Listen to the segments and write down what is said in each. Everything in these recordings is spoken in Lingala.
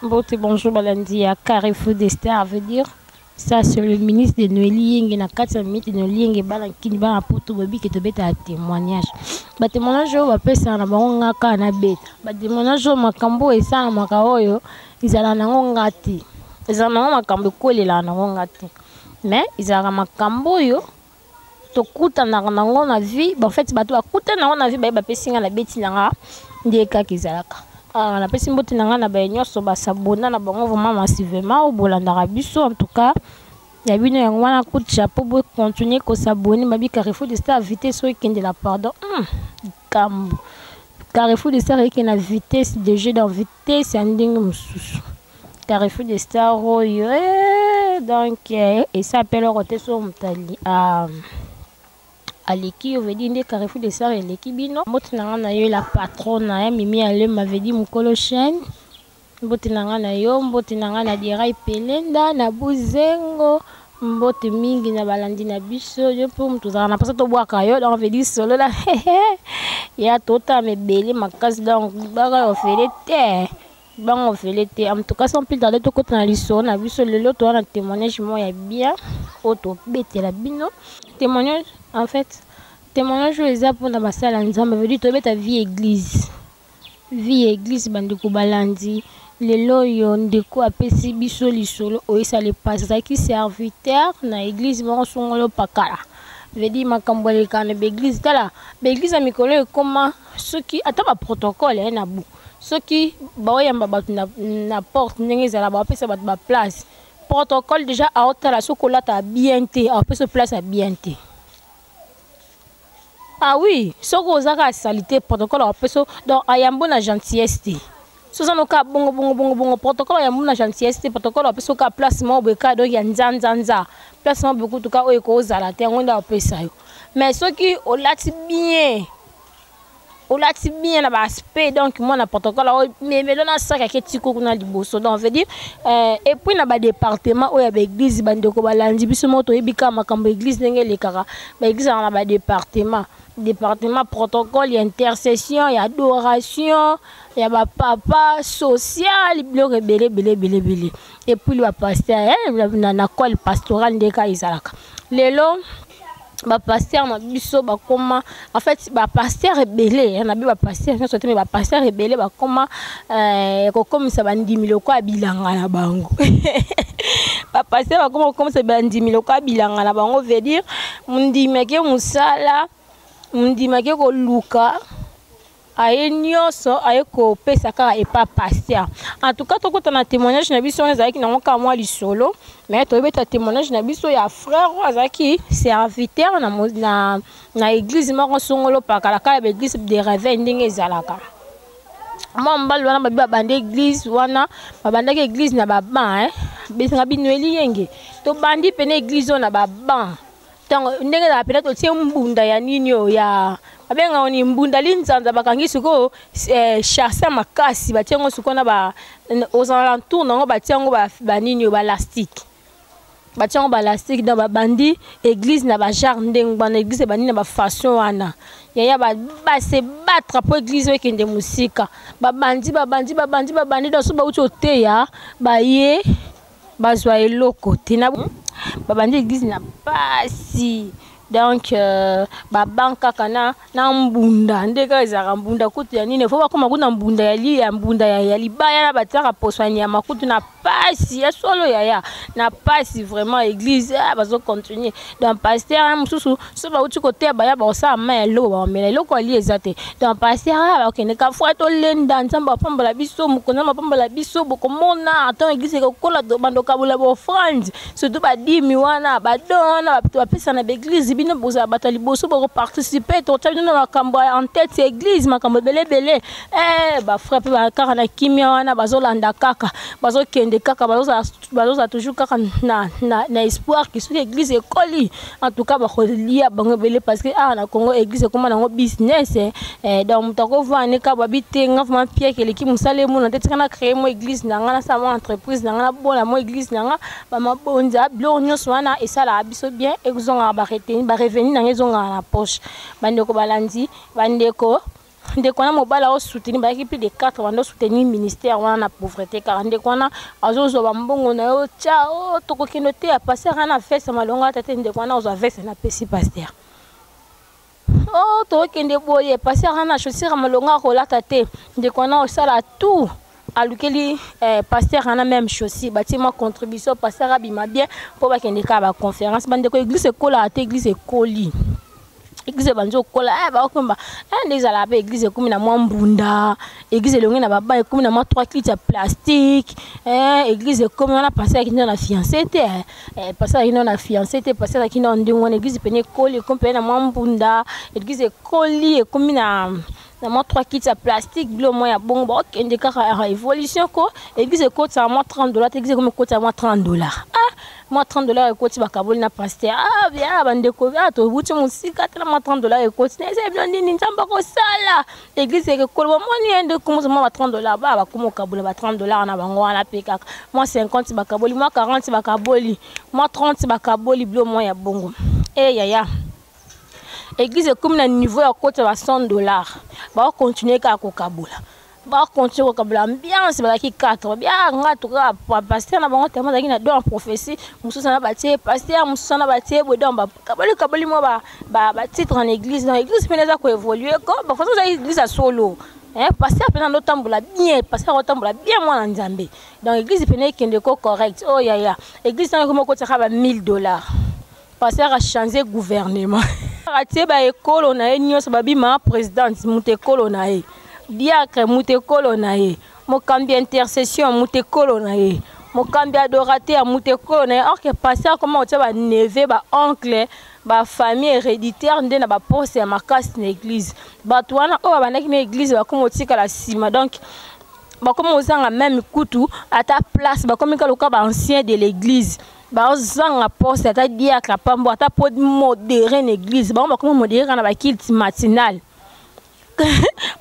Bonjour Balandi à Carrefour des Stars veut dire ça c'est le ministre de Noélie Yenge na 4 minutes de Noélie Yenge bala kini bala poto bobi que tobeta témoignage ba témoignage ba pesa na bango ngaka na beta ba témoignage makambo esa na makaoyo izala nango ngati izala nango makambo kolela nango ngati mais izala makambo yo tokuta na nango na vie en fait bato bakuta nango na vie ba pesinga na beti nanga ndeka kizalaka la personne qui na baignoso basabona na bango vraiment massivement au bolanda biso en tout cas ya bino yango wana coup de chapeau pour continuer ko s'abonner babi Carrefour des Stars vitesse so kende la pardon kambo Carrefour des Stars qui na vitesse de jeu dans vitesse ndingo mususu Carrefour des Stars donc et ça appelle roteso mutali Aleki veut dire Carrefour des Stars Aleki bino botinanga na yo la patronne na Mimi ale m'avait dit mukolo chaîne botinanga na yo botinanga na Dirai Pelenda na Buzengo mbote mingi na balandi na biso yo pour mutuzana na pasa to bwaka yo donc veut dire solo la ya tota mebele makasi donc baka ofele te bango ofele te en tout cas sans plus tarder to kota na liso na biso lelo to na témoignage mo ya bien auto betela bino témoignage en fait témoignage les a pour na basala nzamba veut dire to beta vie église bandiko balandi lelo yo ndeko apesi biso lisolo oyisa le pasteur qui serviteur na église mo songolo pakala veut dire makambo le kana be église tala be église a mikolo comment ceux qui ata ba protocole na bu ceux qui baoyamba batu na porte ndenge za la ba pesa batu ba place protocole déjà à hauteur la sokolata bien té a pesa place à bien té. Ah oui, ce que vous avez salité protocole à pesa donc ayambo na gentillesse. Sozano ka bongo protocole ayambo na gentillesse protocole à pesa ka place mo beka donc ya nzanza place mo beaucoup tout cas o ko zala té ngonda pesa yo. Mais ceux qui au lati bien na aspect donc moi na protocole mais na saka ke tiko kuna liboso donc veut dire et puis na ba département o ya ba église bandeko balandi biso moto ebika makambo église ndenge lekaka ba église na ba département protocole ya intercession ya adoration ya ba papa social bloc belé et puis le pasteur na col pastoral ndeka izalaka lelo ba pasteur na biso ba koma en fait ba pasteur rebelle na bi ba pasteur na sote mais ba pasteur rebelle ba koma ko komisa bandimi loko abilanga na bango ba pasteur ba koma komisa bandimi loko abilanga na bango veut dire mundimeke musala mundimeke ko luka aye nyoso aye ko pesa kaka et pas pasteur en tout cas to kota na témoignage na biso ezaki na moka mwa lisolo mais to beta témoignage na biso ya frère azaki serviteur na église moko songolo pakala ka église de réveil ndenge ezalaka moi mbali wana babi bande église wana babandaki église na baban besinga Noélie Yenge to bandi pene église na baban tango ndenge na pena to tie mbunda ya nini yo ya abenga oni mbunda linzanza bakangi suko chasser makasi batiango suko na ba aux alentours nango batiango ba nini yo ba elastique batiango ba elastique dans ba bandi église na ba jardin bana église bani na ba façon wana ya ba se battre pour église wekende musika ba bandi dans so ba uti oteya ba ye bazwa eloko tina ba bandi église na pasi donc ba banka kana na mbunda ndeka ezaka mbunda kutu ya nini faut ba koma kuna mbunda ya libaya na bataka poswani ya makutu na pasi ya solo ya na pasi vraiment église bazo continuer donc pasteur mususu so ba uti côté ba sa ma lo ba mela lo ko li ezate donc pasteur ba okene ka fois to lenda nzamba pambola biso mukona mapambola biso bokomona attends église ko kola bando kabula bo friends surtout ba dimi wana ba dona ba pesa na église bino boza batali boso ba participer to tali na makambo en tête église makambo belé ba frère ba kaka na kimia wana bazolanda kaka bazokende kaka bazoza toujours kaka na espoir que sur église ekoli en tout cas ba kholia bango belé parce que na Congo église comme na business donc mutako vane ka ba bitenga vraiment pierre que l'équipe musale mo na tete kana créer mo église na ngana sa mo entreprise na ngana bona mo église na nga ba mabonza blonyo swana et ça la biso bien exonga ba retenir ba revenir na ezonga na poche bandeko balandi bandeko ndeko wana mobala o soutenir ba plus de 4 bando soutenir ministère wana na pauvreté car ndeko wana azozo ba mbongo na yo tia o tokokino te ya passer na fesse malonga tete ndeko wana ozo veste na pesi pasteur oh tokende boye passer na chaussure malonga ko lata te ndeko wana osala tout alukeli pasteur na même chaussure bâtiment contribution pasteur abima bien pour ba kende ka ba conférence bandeko église kola te église koli église banjo kola ba okomba ndeza la ba église komi na mwambunda église longi na baba komi na 3 clits ya plastique église komi na passer ki na fiancé te passer ki na fiancé te passer ki na ndingo na église pene koli komi na mwambunda église koli komi na 3 kits à plastique, bleu moyen bon bon, et des cas à évolution quoi. Église coûte ça moi $30, église comme coûte ça moi $30. Ah, moi $30 et coûte bakaboli na pasteur. Ah bien, bande ko via to buti musika tellement moi $30 et coûte. C'est bien ni nzamba ko sala. Église que ko moi ni de comment moi $30 ba comme kaboli ba $30 na bango na peka. Moi 50 bakaboli, moi 40 bakaboli, moi 30 bakaboli bleu moyen bongo. Eh ya. Église comme na niveau à côté de $100 ba continuer ka kokabula ba continuer kokabula ambiance ba ki 4 bien ngatu ka pasteur na bango tellement na don prophétie mususa na batie pasteur mususa na batie bodon ba kabali mo ba titre en église dans église peneza ko évoluer ko ba façon ça église à solo pasteur pena no tambola bien pasteur tambola bien moi na nzambe dans église pena kende ko correct oh ya église na ko ko tsaka ba $1000 pasteur a changé gouvernement atie ba école on a nyos babima présidente mutekolo na e diacre mutekolo na e mokambi intercession mutekolo na e mokambi adorateur mutekolo na e or que pasteur comment on ba neveu ba oncle ba famille héréditaire ndena ba poste ya makasi na église bato wana o bandaki na église ba comme otika la sima donc ba comme ozanga même kutu à ta place ba comme ka ba ancien de l'église ba ozanga poste ata diacre pambo ata pod modérer l'église ba on comment modérer na ba culte matinal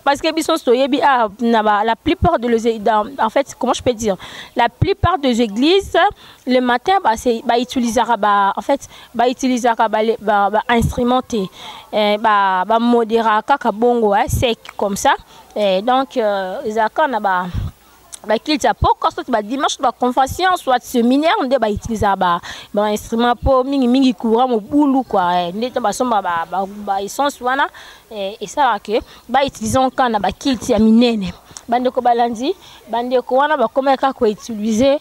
parce que bison soyebi la plupart de les en fait comment je peux dire la plupart des églises le matin bah utiliser en fait bah utiliser bah instrumenté bah modérer kaka bongo sec comme ça et donc zaka na ba qu'il y a pas quand soit dimanche ba confession soit séminaire on ba utiliser ba instrument pour mingi courant mo boulou quoi ndeta ba somba ba essence wana et ça que ba utiliser quand na ba qu'il y a minene bande ko balandi bande ko wana ba comment ka ko utiliser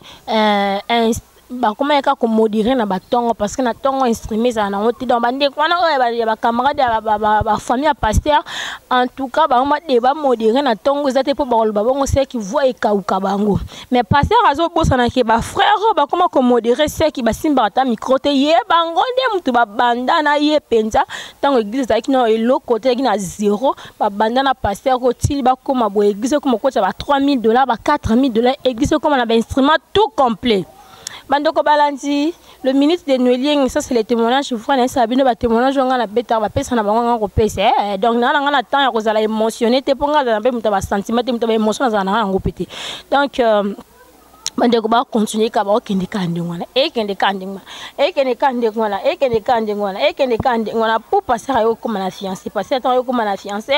ba comment ka ko modérer na ba tongo parce que na tongo instrument ça na oti donc bande ko wana ba camarade ba famille à pasteur en tout cas ba ma débat modérer na tongo zate pour ba bongo c'est qui voit e kauka bango mais pasteur azo bossa na ke ba frère ba comment ko modérer c'est qui ba simba ta micro te ye bango nde mutu ba banda na ye penza tango église za ki na elo côté ki na zéro ba banda na pasteur ko til ba koma bo église ko ko ba $3000 ba $4000 église comme na ba instrument tout complet. Bandoko Balanti, le ministre de Nouelien, ça c'est les témoignages, je vous ferai un sabino, les témoignages, on a la bête, on va passer en avant, on pèse. Donc, on a le temps, on a émotionné, t'es pour nga, on a sentiment, on a émotion, on a répété. Donc, bandeko ba continuer ka ba okende kande ngwana ekende kande ngwana pour passer yo comme na fiancé passer temps yo comme na fiancé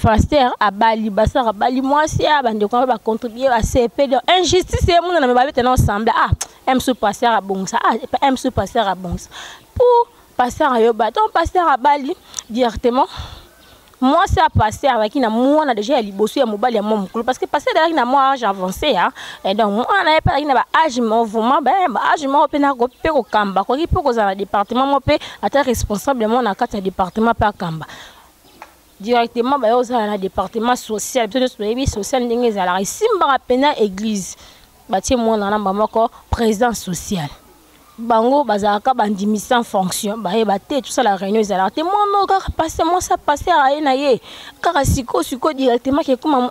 passer abali basara abali moi si bandeko ba contribuer à CP de injustice et mon na ba bete na ensemble aime sous passer à bon ça aime sous passer à bon pour passer yo baton passer abali directement. Moi c'est à passer avec une moi on a déjà liboso ya mobali ya mon parce que passer avec na moi âge avancé et donc moi on a pas une âge mouvement âge mo pe na ko pe ko kamba ko ki pe ko za département mo pe ata responsablement na carte département pa kamba directement ba yo za na département social peut-être social ndenge za la simba pena église ba tie mo na namba ko président social bango bazaka bandimisa en fonction ba tout ça la réunion ezala te mono ka passer moi ça passer à na ye kaka siko directement que comme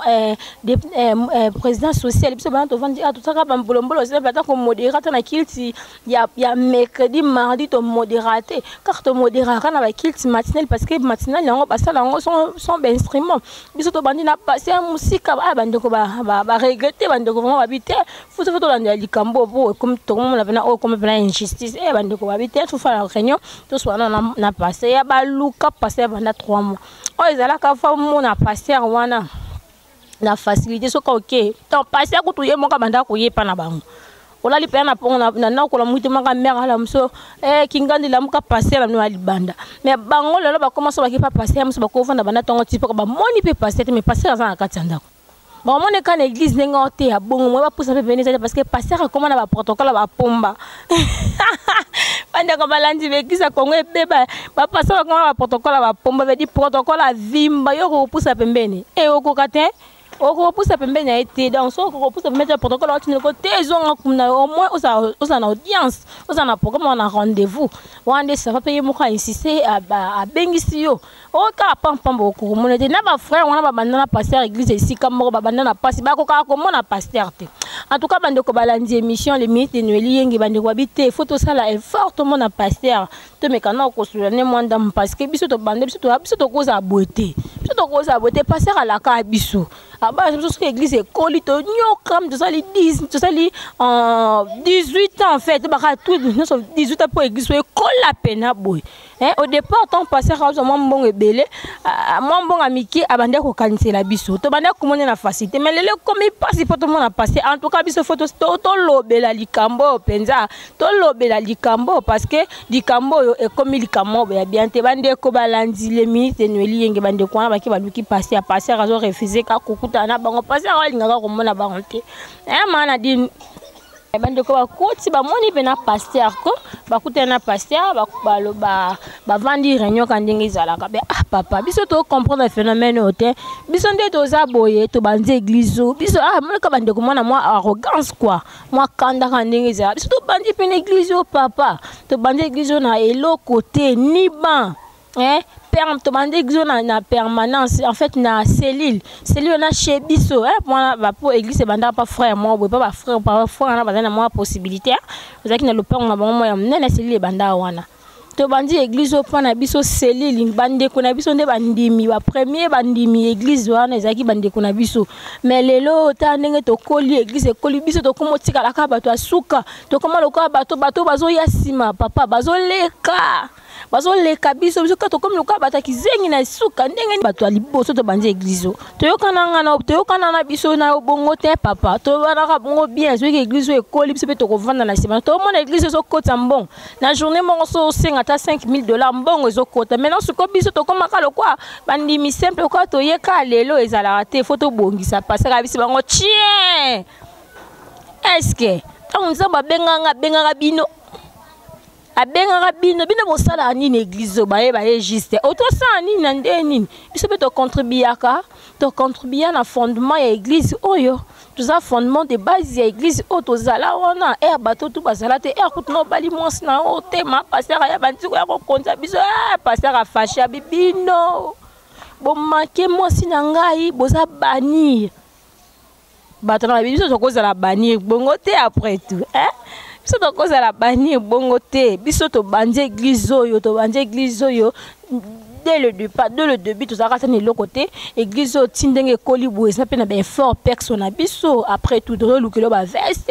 président social biso ba to vandi tout ça ka bambolombolo c'est pas tant comme modérateur na kilti ya mercredi mardi to modérateur car to modérateur na ba kilti matinal parce que matinal yango basala yango son instrument biso to bandi na passer musique ba bandeko ba regretter bandeko vraiment habiter faut to la likambo comme tout le monde la vena comme plein justice et bandeko babité tout faire la réunion tout soit na passé ya ba luka passé pendant 3 mois oh ezalaka fa mona pasteur wana na facilité soka ok donc pasteur ko tuye moka banda ko yepa na bango olali pe na pongo na ko la mutu maka mère la mso kingandi la muka pasteur na libanda mais bango lelo ba commence ba ki pa pasteur mso ba ko vanda banda tongo tipo ba moni pe pasteur mais pasteur za na katanda ko ba moni ka na église nenga ote ya bongo mo ba pousa pe venir parce que pasteur comment na ba protocole ba pomba banda ko balandi be kisa kongo ebeba ba pasteur comment ba protocole ba pomba veut dire protocole a vimba yo ko pousa pembeni e okokate oko pousa pembeni a été donc so ko pousa mettre protocole au côté zonga kuna au moins osa na audience osa na programme on a rendez-vous wande ça va payer mo ka insister a bengisi yo o ka pam boko monete na ba frère wana ba banda na pasteur église ici comme ba banda na pasi ba ko ka ko mona pasteur te en tout cas bande ko balandi émission les minutes de Noël yengi bande ko habiter photo sala est fortement na pasteur to mekana ko soulever moi ndam parce que biso to bande biso to koza beauté pasteur à la ka biso aba biso église école to nyokam to sali 10 to sali 18 ans en fait ba ka tout 18 ans pour église école la peine boy au départ ton pasteur a mon bon ebele mon bon amiki abande ko kanisela biso to bande ko mona na facilité mais lele comme il passe pour tout le monde a passé en tout cas biso photo to lobela likambo penza to lobela likambo parce que likambo yo e comme likambo ya bien te bande ko balandi les minutes de Noël yenge bande ko na ba ki baluki passer à passer raison refuser ka kukuta na bango passer a lingaka ko mona bango te mana din bande ko ba koti ba moni pe na pasteur ko ba kuta na pasteur ba vandi réunion quand ndingi zalaka be papa biso to comprendre phénomène ote biso nde to za boye to bandi église biso mo ka bande ko mona moi arrogance quoi moi kanda quand ndingi za biso to bandi pe église papa to bandi église na elo côté ni ban to bande église na permanence en fait na cellule na chez biso moi ba pour église banda pas frère moi pas frère na bazana moi possibilité ozaki na lopango na bango moi na cellule banda wana to bandi église opana biso cellule bande ko na biso nde bandimi ba premier bandimi église wana ezaki bande ko na biso mais lelo ta ndenge to koli église koli biso to komotika la ka bato asuka to koma loka bato bazo yasima papa bazo leka biso kato comme loka bata kizengi na suka ndenge ni bato aliboso to bandi église to yokana na biso na bongo te papa to wana ka bongo bien so église ekoli biso pe to kovanda na sima to mona église so kota mbongo na journée mongo so senga ta $5,000 mbongo zo kota maintenant so ko biso to koma ka lokwa bandimi simple ko to yeka lelo ezala te photo bongisa passer ka biso bango tien est-ce que on nzamba benganga bino abengaka bino bosala nini église ba juste auto sa nini na ndeni biso pe to contribuer na fondement ya église oyo tuza fondement de base ya église oyo zala wana bato tu bazala te kutuno bali mwasi na o tema pasteur ya bandiko ya kokonza biso pasteur a fâché bibino bomake mwasi na ngai boza bannir bato na biso to kozala bannir bongo te après tout biso to kozala bannir bongo te biso to bandi église oyo dès le début tout ça ratane le côté église o tindenge koli boisa pe na ben fort personne biso après tout de lukelo ba veste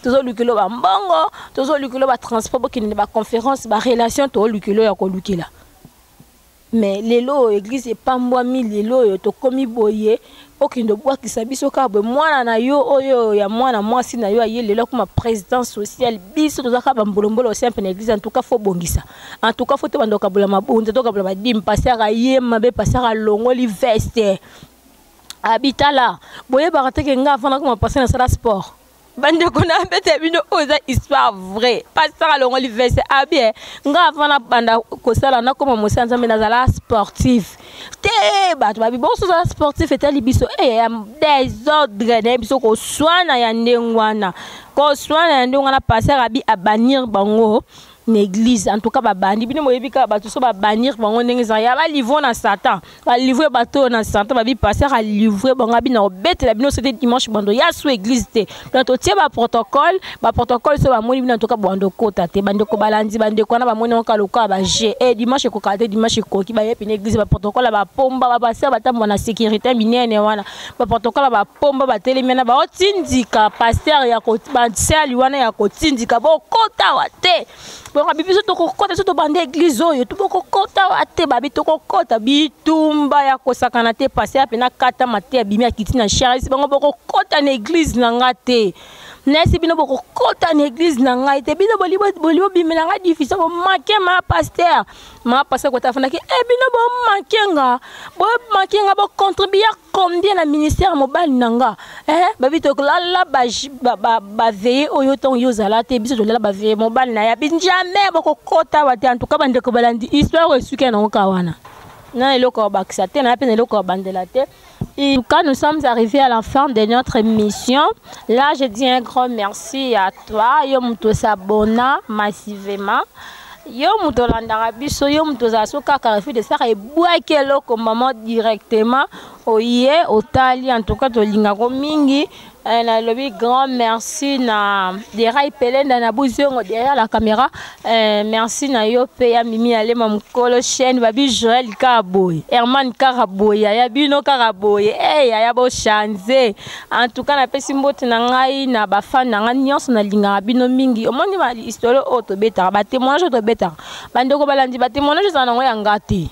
to lukelo ba mbongo to lukelo ba transport ki ne ba conférence ba relation to lukelo ya ko lukela mais lelo église pas moi mi lelo to komi boye okindo bwa kisabiso ka bo mwana na yo oyo ya mwana mwasi na yo aye lelo comme président social biso to zaka ba mbolombolo simple na église en tout cas faut bongisa en tout cas faut te bandoka bola mabunza to ka bola dim passer a yema be passer a longoli veste habitala boye barate ke nga fana comme passer na sala sport bande ko na bete bino oza histoire vrai passer a longoli veste bien nga fana banda ko sala na comme mosanza me na sala sportif te bato babi bon so sportif etali biso désordre ne biso ko swana ya ndengwana passer abi a bannir bango l'église en tout cas ba bandi bino moyebika bato so ba bannir bango ndenge za ya ba livrer na satan ba livrer bato na satan ba bi passer a livrer bango abi na obete la bino c'était dimanche bando ya sous église te donc to tie ba protocole so ba moni bino en tout cas bando kota te bande ko balandi bande ko na ba moni onka loka ba g dimanche ko kate dimanche ko ki ba yepi na église ba protocole ba pomba ba passer ba tambo na sécurité minene wana ba protocole ba pomba ba telemena ba otindika pasteur ya ko ba sali wana ya ko tindika bo kota wa te diaspora biso tokokota so tobanda église oyo tokokota ate babi tokokota bitumba ya kosakana te passé apena kata mate abimi akiti na charisi bango bokokota na église na ngate nesi bino bokokota na église na ngai te bino bolibo bimela nga difficile bo manquer ma pasteur kota fandaki bino bo manquer nga bo contribuer combien na ministère mobile nanga babi to la ba veiller oyo ton yozala te biso to la ba veiller mobile na ya bin jamais bokokota wate en tout cas bande ko balandi histoire esuke na okawana na eloko bakisa te na pena eloko bandela te. Et quand nous sommes arrivés à la fin de notre émission, là je dis un grand merci à toi, yo muto s'abonna massivement. Yo muto landara biso yo muto zasoka karafi de ça et boakelo comme maman directement oye otali en tout cas to lingako mingi. Un lobby grand merci na Derai Pelenda na buzongo derrière la caméra. Merci na yo pe ya mimi ale mamkolo chaîne babi Joël Karaboy, Herman Karaboy, ya bino Karaboy. Ya bo chanze. En tout cas na pesi mbote na ngai na ba fan na nyonso na linga bino mingi. Omoni ba histoire auto beta ba témoignage auto beta. Bandeko balandi ba témoignage za na ngoya ngati.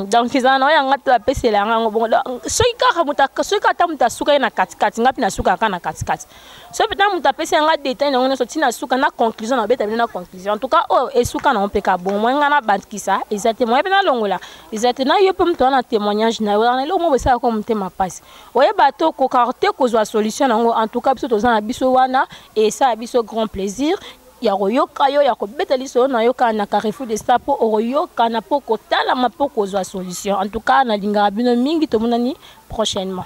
Donc ils en ont un gâteau à passer là bon ce qui a muta suka na katikati ngapi na suka kana katikati so peut-être muta passer un détail na ngone sorti na suka na conclusion na beta na conclusion en tout cas et suka na mpeka bon moi ngana bandkisa exactement bena longola exactement yo peut muto na témoignage na wana lo mo besa ko mutema passe oye bato ko carte ko zo solution en tout cas biso to na biso wana et ça biso grand plaisir. Ya royoka yo ya kobeta liso na yoka na Carrefour de Stapo royoka na poko tala mapoko zo solution en tout cas na linga bino mingi to monani prochainement.